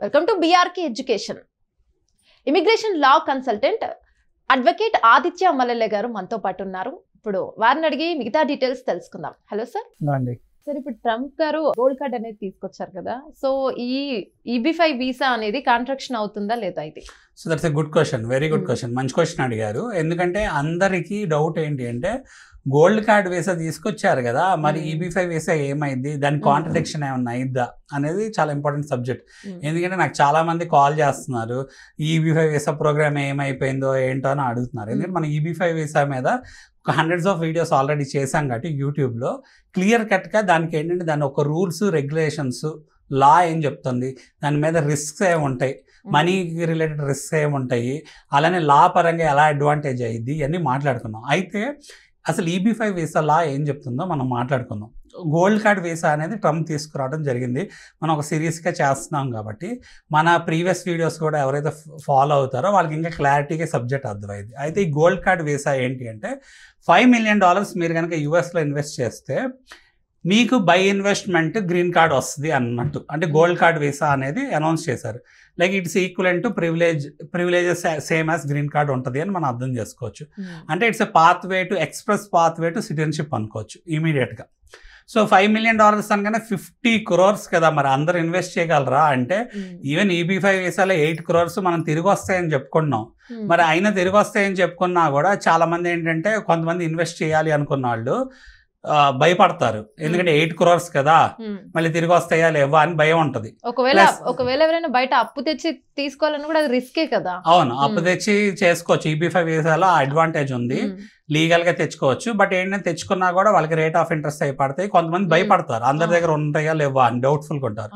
Welcome to BRK education. Immigration law consultant advocate Aditya మల్లె గారు మనతో పాటు ఉన్నారు. ఇప్పుడు వారిని అడిగి మిగతా డీటెయిల్స్ తెలుసుకుందాం. Hello sir. సార్, ఇప్పుడు ట్రంప్ గారు గోల్డ్ కార్డ్ అనేది తీసుకొచ్చారు కదా, సో ఈ EB-5 వీసా అనేది కాంట్రాక్షన్ అవుతుందా లేదా? ఇది so that's a good question, very good question, మంచి క్వశ్చన్ అడిగారు. ఎందుకంటే అందరికీ డౌట్ ఏంటి అంటే గోల్డ్ కార్డ్ వీసా తీసుకొచ్చారు కదా, మరి EB-5 వీసా ఏమైంది, దాని కాంట్రడిక్షన్ ఏమన్నా అయిద్దా అనేది చాలా ఇంపార్టెంట్ సబ్జెక్ట్. ఎందుకంటే నాకు చాలా మంది కాల్ చేస్తున్నారు, EB-5 వీసా ప్రోగ్రామ్ ఏమైపోయిందో ఏంటో అని అడుగుతున్నారు. ఎందుకంటే మన EB-5 వీసా మీద ఒక హండ్రెడ్స్ ఆఫ్ వీడియోస్ ఆల్రెడీ చేశాం కాబట్టి యూట్యూబ్లో క్లియర్ కట్గా దానికి ఏంటంటే దాని ఒక రూల్స్ రెగ్యులేషన్స్ లా ఏం చెప్తుంది, దాని మీద రిస్క్స్ ఏమి ఉంటాయి, మనీకి రిలేటెడ్ రిస్క్స్ ఏమి ఉంటాయి, అలానే లా పరంగా ఎలా అడ్వాంటేజ్ అయ్యిద్ది ఇవన్నీ మాట్లాడుకున్నాం. అయితే అసలు EB-5 వీసా లా ఏం చెప్తుందో మనం మాట్లాడుకుందాం. గోల్డ్ కార్డ్ వీసా అనేది ట్రంప్ తీసుకురావడం జరిగింది. మనం ఒక సిరీస్గా చేస్తున్నాం కాబట్టి మన ప్రీవియస్ వీడియోస్ కూడా ఎవరైతే ఫాలో అవుతారో వాళ్ళకి ఇంకా క్లారిటీగా సబ్జెక్ట్ అర్థమైంది. అయితే ఈ గోల్డ్ కార్డ్ వీసా ఏంటి అంటే $5 million మీరు కనుక యూఎస్లో ఇన్వెస్ట్ చేస్తే మీకు బై ఇన్వెస్ట్మెంట్ గ్రీన్ కార్డ్ వస్తుంది అన్నట్టు. అంటే గోల్డ్ కార్డ్ వీసా అనేది అనౌన్స్ చేశారు. Like it's equivalent to privileges same as green card ఉంటుంది అని మనం అర్థం చేసుకోవచ్చు. అంటే it's a pathway to express pathway to citizenship అనుకోవచ్చు ఇమీడియట్గా. సో $5 million అనగానే 50 crores కదా, మరి అందరు ఇన్వెస్ట్ చేయగలరా అంటే ఈవెన్ EB-5 వీసాలో 8 crores మనం తిరిగి వస్తాయని చెప్పుకున్నాం. మరి అయినా తిరిగి వస్తాయని చెప్పుకున్నా కూడా చాలా మంది ఏంటంటే కొంతమంది ఇన్వెస్ట్ చేయాలి అనుకున్న వాళ్ళు భయపడతారు. ఎందుకంటే 8 crores కదా, మళ్ళీ తిరిగి వస్తాయా లేవా అని భయం ఉంటది. ఒకవేళ ఎవరైనా బయట అప్పు తెచ్చి తీసుకోవాలని కూడా రిస్కే కదా. అవును, అప్పు తెచ్చి చేసుకోవచ్చు. EB-5 వీసాలో అడ్వాంటేజ్ ఉంది, లీగల్గా తెచ్చుకోవచ్చు. బట్ ఏంటంటే తెచ్చుకున్నా కూడా వాళ్ళకి రేట్ ఆఫ్ ఇంట్రెస్ట్ అయి పడతాయి. కొంతమంది భయపడతారు, అందరి దగ్గర ఉంటాయా లేవా అని డౌట్ఫుల్గా ఉంటారు.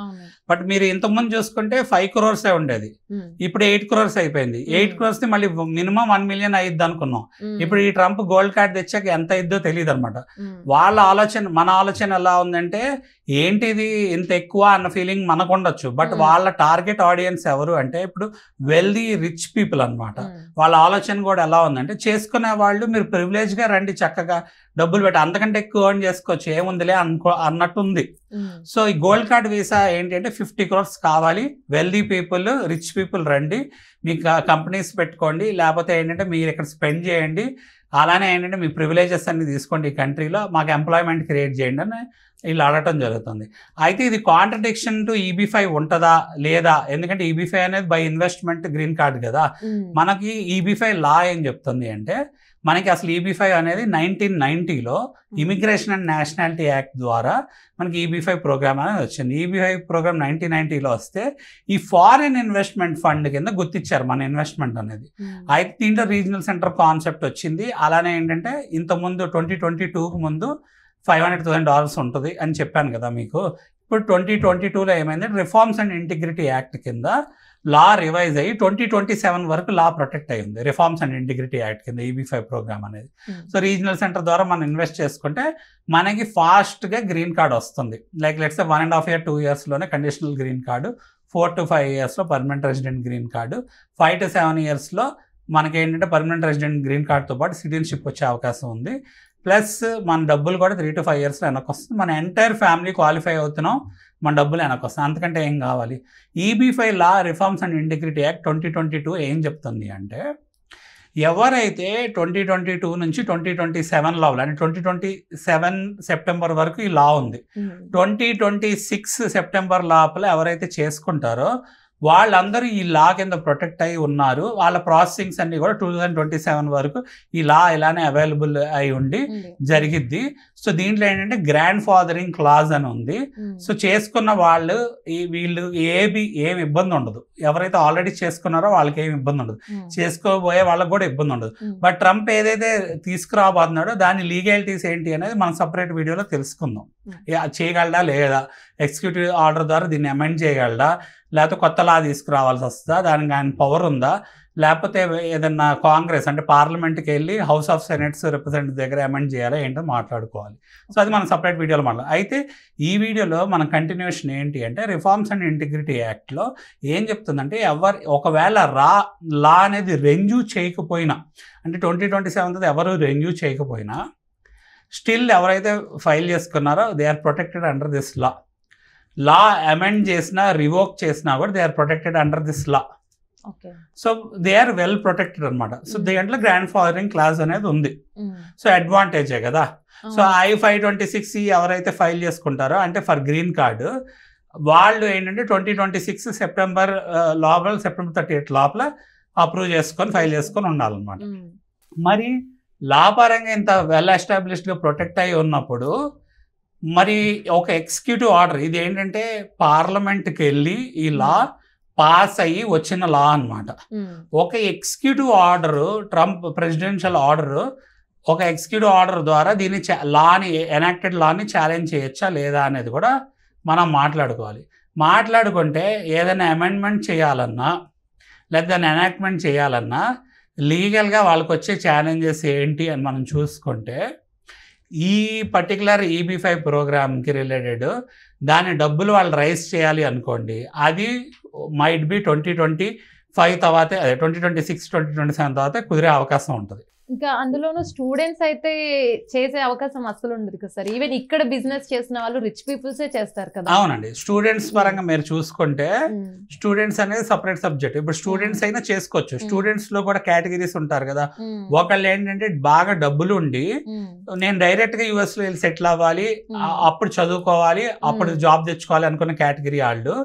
బట్ మీరు ఇంతకుముందు చూసుకుంటే 5 crores ఉండేది, ఇప్పుడు 8 crores అయిపోయింది. 8 crores మళ్ళీ మినిమం 1 million అయ్యిద్ది అనుకున్నాం. ఇప్పుడు ఈ ట్రంప్ గోల్డ్ కార్డ్ తెచ్చాక ఎంత అయ్యిద్దో తెలియదు అనమాట. వాళ్ళ ఆలోచన మన ఆలోచన ఎలా ఉందంటే ఏంటిది ఇంత ఎక్కువ అన్న ఫీలింగ్ మనకు ఉండొచ్చు. బట్ వాళ్ళ టార్గెట్ ఆడియన్స్ ఎవరు అంటే ఇప్పుడు వెల్దీ రిచ్ పీపుల్ అనమాట. వాళ్ళ ఆలోచన కూడా ఎలా ఉందంటే చేసుకునే వాళ్ళు మీరు ప్రివిలేజ్గా రండి, చక్కగా డబ్బులు పెట్టి అంతకంటే ఎక్కువ ఎర్న్ చేసుకోవచ్చు, ఏముందిలే అన్నట్టుంది. సో ఈ గోల్డ్ కార్డ్ వీసా ఏంటి అంటే 50 crores కావాలి, వెల్దీ పీపుల్ రిచ్ పీపుల్ రండి, మీకు కంపెనీస్ పెట్టుకోండి, లేకపోతే ఏంటంటే మీరు ఇక్కడ స్పెండ్ చేయండి, అలానే ఏంటంటే మీ ప్రివిలేజెస్ అన్ని తీసుకోండి, ఈ కంట్రీలో మాకు ఎంప్లాయ్మెంట్ క్రియేట్ చేయండి అని వీళ్ళు అడగటం జరుగుతుంది. అయితే ఇది కాంట్రడిక్షన్ టు EB-5 ఉంటుందా లేదా? ఎందుకంటే EB-5 అనేది బై ఇన్వెస్ట్మెంట్ గ్రీన్ కార్డ్ కదా. మనకి EB-5 లా ఏం చెప్తుంది అంటే మనకి అసలు EB-5 అనేది 1990లో ఇమిగ్రేషన్ అండ్ నేషనాలిటీ యాక్ట్ ద్వారా మనకి EB-5 ప్రోగ్రామ్ అనేది వచ్చింది. EB-5 ప్రోగ్రామ్ 1990లో వస్తే ఈ ఫారిన్ ఇన్వెస్ట్మెంట్ ఫండ్ కింద గుర్తించారు మన ఇన్వెస్ట్మెంట్ అనేది. అయితే దీంట్లో రీజనల్ సెంటర్ కాన్సెప్ట్ వచ్చింది. అలానే ఏంటంటే ఇంతకుముందు 2022కు ముందు $500,000 ఉంటుంది అని చెప్పాను కదా మీకు. ఇప్పుడు 2022లో ఏమైంది, రిఫార్మ్స్ అండ్ ఇంటిగ్రిటీ యాక్ట్ కింద లా రివైజ్ అయ్యి 2027 వరకు లా ప్రొటెక్ట్ అయ్యింది రిఫార్మ్స్ అండ్ ఇంటిగ్రిటీ యాక్ట్ కింద EB-5 ప్రోగ్రామ్ అనేది. సో రీజనల్ సెంటర్ ద్వారా మనం ఇన్వెస్ట్ చేసుకుంటే మనకి ఫాస్ట్గా గ్రీన్ కార్డ్ వస్తుంది. లైక్ లెట్స్ 1.5 year 2 yearsలోనే కండిషనల్ గ్రీన్ కార్డు, 4 to 5 yearsలో permanent resident green card, 5 to 7 yearsలో మనకి ఏంటంటే పర్మనెంట్ రెసిడెంట్ గ్రీన్ కార్డ్తో పాటు సిటిజన్షిప్ వచ్చే అవకాశం ఉంది. ప్లస్ మన డబ్బులు కూడా 3 to 5 yearsలో వెనక్కి వస్తుంది. మన ఎంటైర్ ఫ్యామిలీ క్వాలిఫై అవుతున్నాం, మన డబ్బులు వెనక్కి వస్తుంది. అంతకంటే ఏం కావాలి? EB-5 law reforms and integrity act 2022 ఏం చెప్తుంది అంటే ఎవరైతే 2022 నుంచి 2027 లోపల అంటే 2027 సెప్టెంబర్ వరకు ఈ లా ఉంది, 2026 సెప్టెంబర్ లోపల ఎవరైతే చేసుకుంటారో వాళ్ళందరూ ఈ లా కింద ప్రొటెక్ట్ అయి ఉన్నారు. వాళ్ళ ప్రాసెసింగ్స్ అన్ని కూడా 2027 వరకు ఈ లా ఇలానే అవైలబుల్ అయి ఉండి జరిగిద్ది. సో దీంట్లో ఏంటంటే గ్రాండ్ ఫాదరింగ్ క్లాజ్ అని ఉంది. సో చేసుకున్న వాళ్ళు వీళ్ళు ఏమి ఇబ్బంది ఉండదు. ఎవరైతే ఆల్రెడీ చేసుకున్నారో వాళ్ళకి ఏమి ఇబ్బంది ఉండదు, చేసుకోబోయే వాళ్ళకి కూడా ఇబ్బంది ఉండదు. బట్ ట్రంప్ ఏదైతే తీసుకురాబోతున్నాడో దాని లీగాలిటీస్ ఏంటి అనేది మనం సపరేట్ వీడియోలో తెలుసుకుందాం. చేయగలడా లేదా, ఎగ్జిక్యూటివ్ ఆర్డర్ ద్వారా దీన్ని అమెండ్ చేయగలడా, లేకపోతే కొత్త లా తీసుకురావాల్సి వస్తుందా, దానికి ఆయన పవర్ ఉందా, లేకపోతే ఏదన్నా కాంగ్రెస్ అంటే పార్లమెంట్కి వెళ్ళి హౌస్ ఆఫ్ సెనేట్స్ రిప్రజెంటేటివ్ దగ్గర అమెండ్ చేయాలా ఏంటో మాట్లాడుకోవాలి. సో అది మనం సపరేట్ వీడియోలో మాట్లాడాలి. అయితే ఈ వీడియోలో మన కంటిన్యూషన్ ఏంటి అంటే రిఫార్మ్స్ అండ్ ఇంటిగ్రిటీ యాక్ట్లో ఏం చెప్తుందంటే ఒకవేళ లా అనేది రెన్యూ చేయకపోయినా అంటే 2027 ఎవరు రెన్యూ చేయకపోయినా స్టిల్ ఎవరైతే ఫైల్ చేసుకున్నారో they are protected under this law. Law amend చేసినా రివోక్ చేసినా కూడా they are protected under this law. So they are well protected అనమాట. సో దీంట్లో గ్రాండ్ ఫాదరింగ్ క్లాస్ అనేది ఉంది. సో అడ్వాంటేజే కదా. సో I-526 ఎవరైతే ఫైల్ చేసుకుంటారో అంటే ఫర్ గ్రీన్ కార్డు వాళ్ళు ఏంటంటే 2026 సెప్టెంబర్ లోపల, సెప్టెంబర్ 30 లోపల అప్రూవ్ చేసుకొని ఫైల్ చేసుకొని ఉండాలన్నమాట. మరి లా పరంగా ఇంత వెల్ ఎస్టాబ్లిష్డ్గా ప్రొటెక్ట్ అయి ఉన్నప్పుడు మరి ఒక ఎగ్జిక్యూటివ్ ఆర్డర్, ఇది ఏంటంటే పార్లమెంట్కి వెళ్ళి ఈ లా పాస్ అయ్యి వచ్చిన లా అనమాట. ఒక executive order, Trump presidential order, ఒక ఎగ్జిక్యూటివ్ ఆర్డర్ ద్వారా దీన్ని లాని ఎనాక్టెడ్ లాని ఛాలెంజ్ చేయొచ్చా లేదా అనేది కూడా మనం మాట్లాడుకోవాలి. మాట్లాడుకుంటే ఏదైనా అమెండ్మెంట్ చేయాలన్నా లేదా దాన్ని ఎనాక్ట్మెంట్ చేయాలన్నా లీగల్గా వాళ్ళకి వచ్చే ఛాలెంజెస్ ఏంటి అని మనం చూసుకుంటే ఈ పర్టికులర్ EB-5 ప్రోగ్రామ్కి రిలేటెడ్ దాని డబ్బులు వాళ్ళు రైజ్ చేయాలి అనుకోండి, అది మైట్ బి 2025 తర్వాత, అదే 2026, 2027 తర్వాత కుదిరే అవకాశం ఉంటుంది. ఇంకా అందులోనూ స్టూడెంట్స్ అయితే చేసే అవకాశం అసలు ఉండదు కదా సార్. ఈవెన్ ఇక్కడ బిజినెస్ చేసిన వాళ్ళు రిచ్ పీపుల్సే చేస్తారు కదా. అవునండి. స్టూడెంట్స్ పరంగా మీరు చూసుకుంటే స్టూడెంట్స్ అనేది సపరేట్ సబ్జెక్ట్. ఇప్పుడు స్టూడెంట్స్ అయినా చేసుకోవచ్చు. స్టూడెంట్స్ లో కూడా కేటగిరీస్ ఉంటారు కదా. ఒకళ్ళు ఏంటంటే బాగా డబ్బులు ఉండి నేను డైరెక్ట్ గా US లో వెళ్ళి సెటిల్ అవ్వాలి, అప్పుడు చదువుకోవాలి, అప్పుడు జాబ్ తెచ్చుకోవాలి అనుకున్న కేటగిరీ వాళ్ళు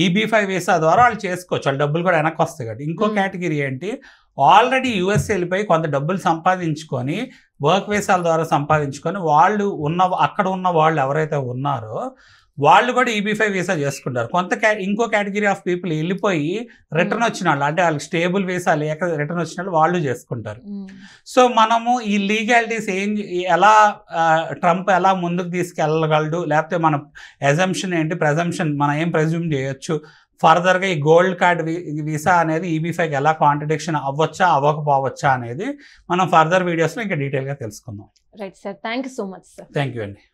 EB-5 వీసా ద్వారా వాళ్ళు చేసుకోవచ్చు. వాళ్ళ డబ్బులు కూడా వెనక్కి వస్తాయి కదా. ఇంకో కేటగిరీ ఏంటి, ఆల్రెడీ US వెళ్ళిపోయి కొంత డబ్బులు సంపాదించుకొని వర్క్ వీసాల ద్వారా సంపాదించుకొని వాళ్ళు అక్కడ ఉన్న వాళ్ళు ఎవరైతే ఉన్నారో వాళ్ళు కూడా EB-5 వీసా చేసుకుంటారు. ఇంకో కేటగిరీ ఆఫ్ పీపుల్ వెళ్ళిపోయి రిటర్న్ వచ్చిన వాళ్ళు, అంటే వాళ్ళకి స్టేబుల్ వీసా లేక రిటర్న్ వచ్చిన వాళ్ళు చేసుకుంటారు. సో మనము ఈ లీగాలిటీస్ ఎలా ట్రంప్ ఎలా ముందుకు తీసుకెళ్ళగలడు, లేకపోతే మన అజంప్షన్ ఏంటి, ప్రెజంప్షన్ మనం ఏం ప్రెజ్యూమ్ చేయొచ్చు, ఫర్దర్గా ఈ గోల్డ్ కార్డ్ వీసా అనేది EB-5కి ఎలా కాంట్రడిక్షన్ అవ్వచ్చా అవ్వకపోవచ్చా అనేది మనం ఫర్దర్ వీడియోస్లో ఇంకా డీటెయిల్గా తెలుసుకుందాం. Right sir, thank you so much sir. Thank you అండి.